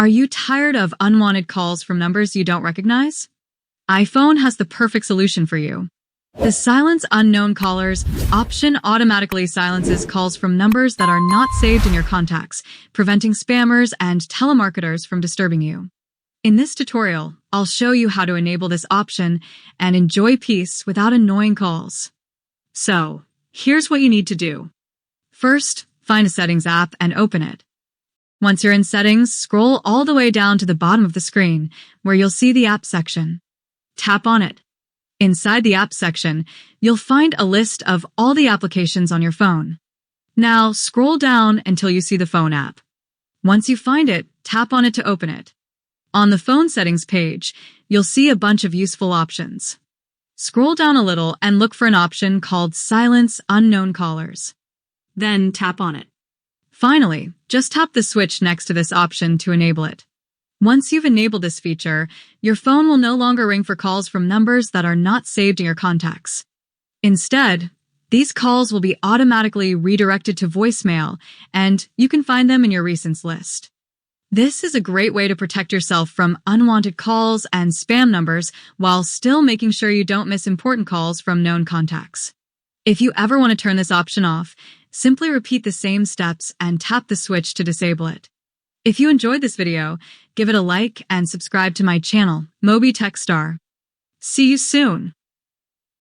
Are you tired of unwanted calls from numbers you don't recognize? iPhone has the perfect solution for you. The Silence Unknown Callers option automatically silences calls from numbers that are not saved in your contacts, preventing spammers and telemarketers from disturbing you. In this tutorial, I'll show you how to enable this option and enjoy peace without annoying calls. So, here's what you need to do. First, find a Settings app and open it. Once you're in Settings, scroll all the way down to the bottom of the screen, where you'll see the App section. Tap on it. Inside the App section, you'll find a list of all the applications on your phone. Now, scroll down until you see the Phone app. Once you find it, tap on it to open it. On the Phone Settings page, you'll see a bunch of useful options. Scroll down a little and look for an option called Silence Unknown Callers. Then tap on it. Finally, just tap the switch next to this option to enable it. Once you've enabled this feature, your phone will no longer ring for calls from numbers that are not saved in your contacts. Instead, these calls will be automatically redirected to voicemail, and you can find them in your recents list. This is a great way to protect yourself from unwanted calls and spam numbers while still making sure you don't miss important calls from known contacts. If you ever want to turn this option off, simply repeat the same steps and tap the switch to disable it. If you enjoyed this video, give it a like and subscribe to my channel, MobiTechStar. See you soon!